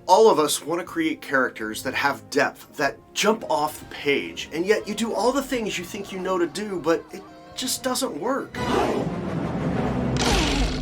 All of us want to create characters that have depth, that jump off the page, and yet you do all the things you think you know to do, but it just doesn't work.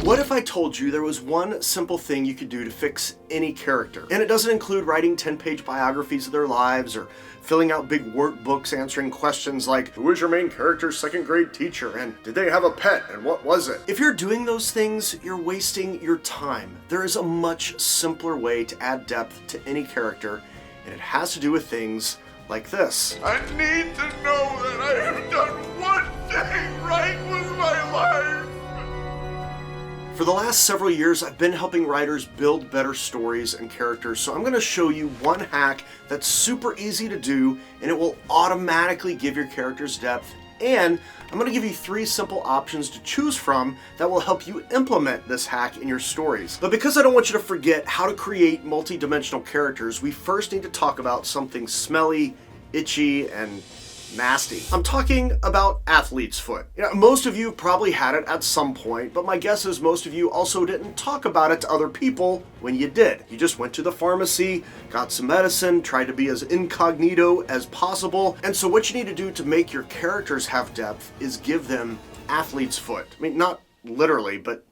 What if I told you there was one simple thing you could do to fix any character? And it doesn't include writing 10-page biographies of their lives or filling out big workbooks answering questions like, who is your main character's second grade teacher? And did they have a pet? And what was it? If you're doing those things, you're wasting your time. There is a much simpler way to add depth to any character, and it has to do with things like this. I need to know that I have done one thing right with my life. For the last several years, I've been helping writers build better stories and characters, so I'm going to show you one hack that's super easy to do, and it will automatically give your characters depth, and I'm going to give you 3 simple options to choose from that will help you implement this hack in your stories. But because I don't want you to forget how to create multi-dimensional characters, we first need to talk about something smelly, itchy, and nasty. I'm talking about athlete's foot. Most of you probably had it at some point, but my guess is most of you also didn't talk about it to other people when you did. You just went to the pharmacy, got some medicine, tried to be as incognito as possible, and so what you need to do to make your characters have depth is give them athlete's foot. I mean, not literally, but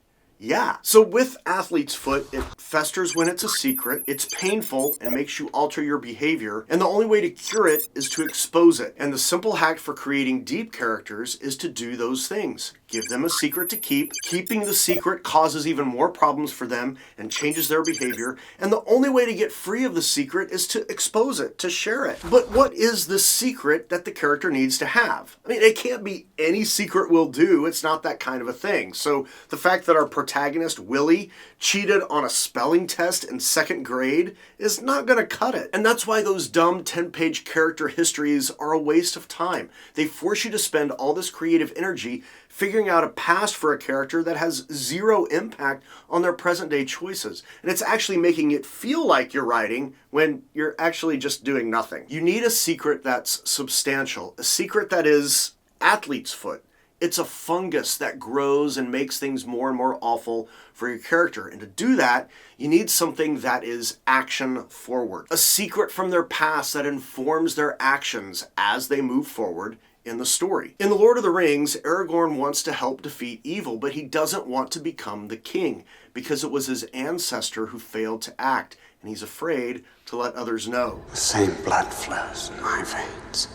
yeah. So with athlete's foot, it festers when it's a secret, it's painful and makes you alter your behavior, and the only way to cure it is to expose it. And the simple hack for creating deep characters is to do those things. Give them a secret to keep. Keeping the secret causes even more problems for them and changes their behavior, and the only way to get free of the secret is to expose it, to share it. But what is the secret that the character needs to have? I mean, it can't be any secret will do. It's not that kind of a thing. So the fact that our protagonist, Willie, cheated on a spelling test in 2nd grade is not going to cut it. And that's why those dumb 10-page character histories are a waste of time. They force you to spend all this creative energy figuring out a past for a character that has 0 impact on their present-day choices. And it's actually making it feel like you're writing when you're actually just doing nothing. You need a secret that's substantial, a secret that is athlete's foot. It's a fungus that grows and makes things more and more awful for your character. And to do that, you need something that is action forward. A secret from their past that informs their actions as they move forward in the story. In The Lord of the Rings, Aragorn wants to help defeat evil, but he doesn't want to become the king because it was his ancestor who failed to act, and he's afraid to let others know. The same blood flows in my veins.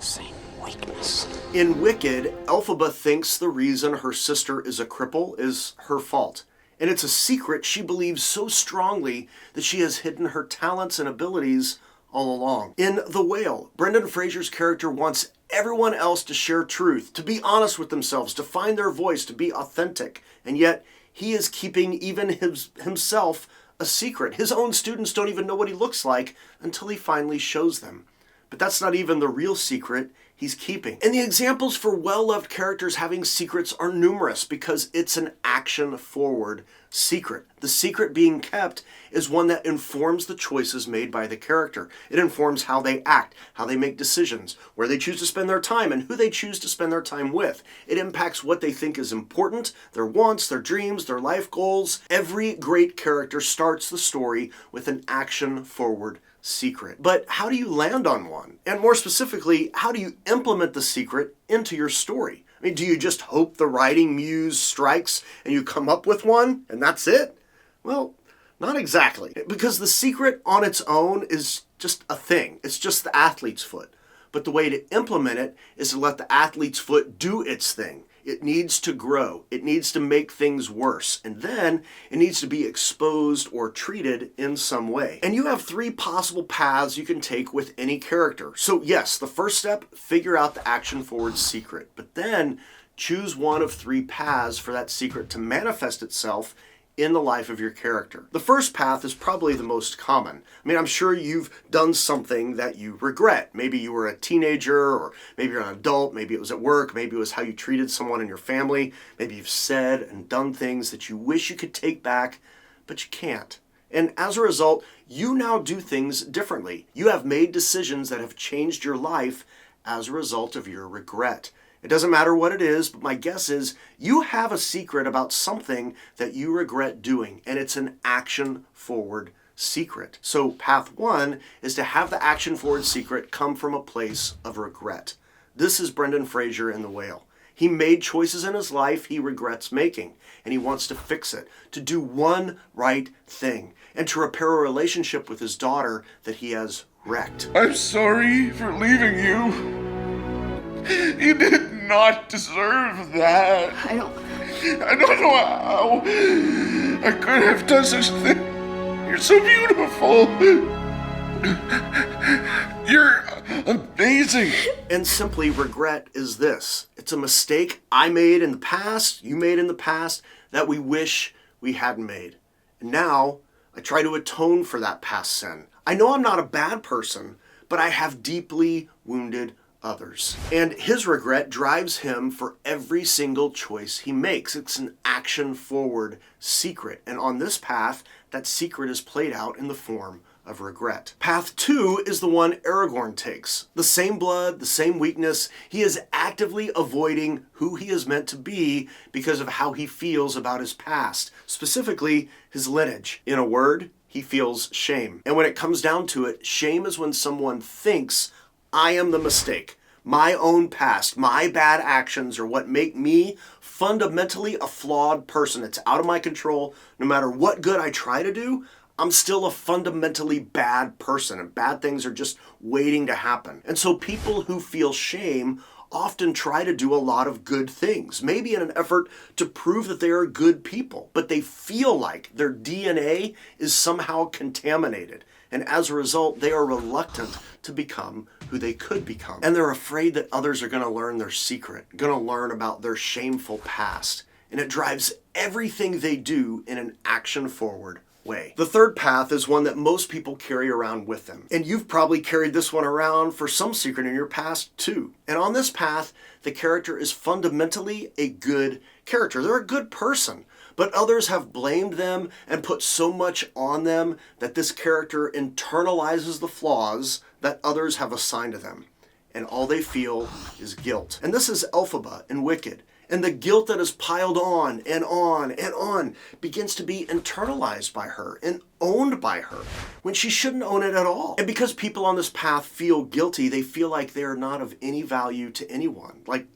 Same weakness. In Wicked, Elphaba thinks the reason her sister is a cripple is her fault. And it's a secret she believes so strongly that she has hidden her talents and abilities all along. In The Whale, Brendan Fraser's character wants everyone else to share truth, to be honest with themselves, to find their voice, to be authentic. And yet, he is keeping even himself a secret. His own students don't even know what he looks like until he finally shows them. But that's not even the real secret he's keeping. And the examples for well-loved characters having secrets are numerous because it's an action-forward secret. The secret being kept is one that informs the choices made by the character. It informs how they act, how they make decisions, where they choose to spend their time, and who they choose to spend their time with. It impacts what they think is important, their wants, their dreams, their life goals. Every great character starts the story with an action-forward secret. But how do you land on one? And more specifically, how do you implement the secret into your story? I mean, do you just hope the writing muse strikes and you come up with one and that's it? Well, not exactly. Because the secret on its own is just a thing. It's just the athlete's foot. But the way to implement it is to let the athlete's foot do its thing. It needs to grow. It needs to make things worse. And then it needs to be exposed or treated in some way. And you have 3 possible paths you can take with any character. So yes, the first step, figure out the action-forward secret. But then choose one of 3 paths for that secret to manifest itself in the life of your character. The first path is probably the most common. I mean, I'm sure you've done something that you regret. Maybe you were a teenager, or maybe you're an adult, maybe it was at work, maybe it was how you treated someone in your family, maybe you've said and done things that you wish you could take back, but you can't. And as a result, you now do things differently. You have made decisions that have changed your life as a result of your regret. It doesn't matter what it is, but my guess is you have a secret about something that you regret doing, and it's an action-forward secret. So path 1 is to have the action-forward secret come from a place of regret. This is Brendan Fraser in The Whale. He made choices in his life he regrets making, and he wants to fix it, to do one right thing, and to repair a relationship with his daughter that he has wrecked. I'm sorry for leaving you. You did not deserve that. I don't know how I could have done such a thing. You're so beautiful. You're amazing. And simply, regret is this. It's a mistake I made in the past, you made in the past, that we wish we hadn't made. And now, I try to atone for that past sin. I know I'm not a bad person, but I have deeply wounded others. And his regret drives him for every single choice he makes. It's an action-forward secret. And on this path, that secret is played out in the form of regret. Path 2 is the one Aragorn takes. The same blood, the same weakness. He is actively avoiding who he is meant to be because of how he feels about his past, specifically his lineage. In a word, he feels shame. And when it comes down to it, shame is when someone thinks, I am the mistake. My own past, my bad actions are what make me fundamentally a flawed person. It's out of my control. No matter what good I try to do, I'm still a fundamentally bad person, and bad things are just waiting to happen. And so people who feel shame often try to do a lot of good things, maybe in an effort to prove that they are good people, but they feel like their DNA is somehow contaminated. And as a result, they are reluctant to become who they could become. And they're afraid that others are going to learn their secret, going to learn about their shameful past. And it drives everything they do in an action-forward way. The third path is one that most people carry around with them. And you've probably carried this one around for some secret in your past too. And on this path, the character is fundamentally a good character. They're a good person. But others have blamed them and put so much on them that this character internalizes the flaws that others have assigned to them. And all they feel is guilt. And this is Elphaba in Wicked. And the guilt that is piled on and on and on begins to be internalized by her and owned by her when she shouldn't own it at all. And because people on this path feel guilty, they feel like they are not of any value to anyone, like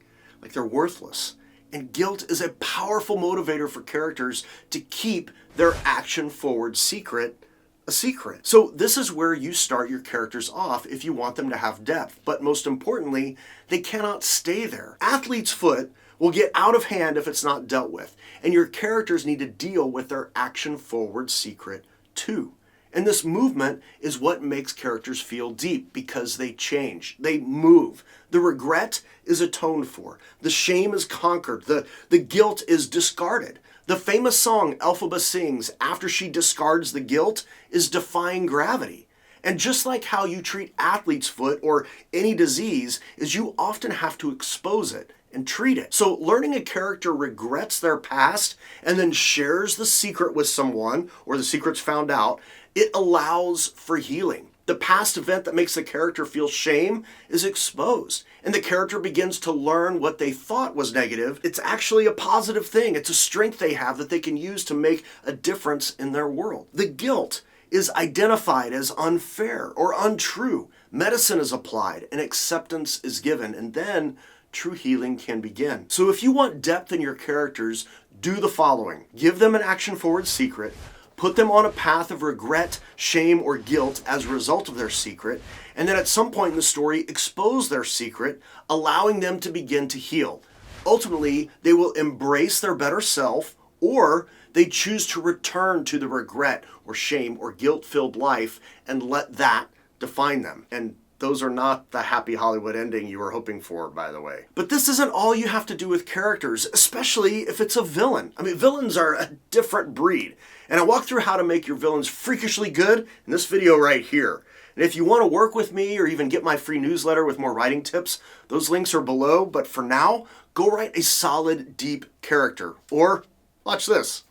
they're worthless. And guilt is a powerful motivator for characters to keep their action-forward secret a secret. So this is where you start your characters off if you want them to have depth. But most importantly, they cannot stay there. Athlete's foot will get out of hand if it's not dealt with. And your characters need to deal with their action-forward secret too. And this movement is what makes characters feel deep because they change, they move. The regret is atoned for. The shame is conquered. The guilt is discarded. The famous song Elphaba sings after she discards the guilt is Defying Gravity. And just like how you treat athlete's foot or any disease is you often have to expose it and treat it. So learning a character regrets their past and then shares the secret with someone or the secret's found out, it allows for healing. The past event that makes the character feel shame is exposed, and the character begins to learn what they thought was negative. It's actually a positive thing. It's a strength they have that they can use to make a difference in their world. The guilt is identified as unfair or untrue. Medicine is applied and acceptance is given, and then true healing can begin. So if you want depth in your characters, do the following. Give them an action-forward secret. Put them on a path of regret, shame, or guilt as a result of their secret, and then at some point in the story, expose their secret, allowing them to begin to heal. Ultimately, they will embrace their better self, or they choose to return to the regret or shame or guilt-filled life and let that define them. And those are not the happy Hollywood ending you were hoping for, by the way. But this isn't all you have to do with characters, especially if it's a villain. I mean, villains are a different breed. And I walk through how to make your villains freakishly good in this video right here. And if you want to work with me or even get my free newsletter with more writing tips, those links are below. But for now, go write a solid, deep character. Or watch this.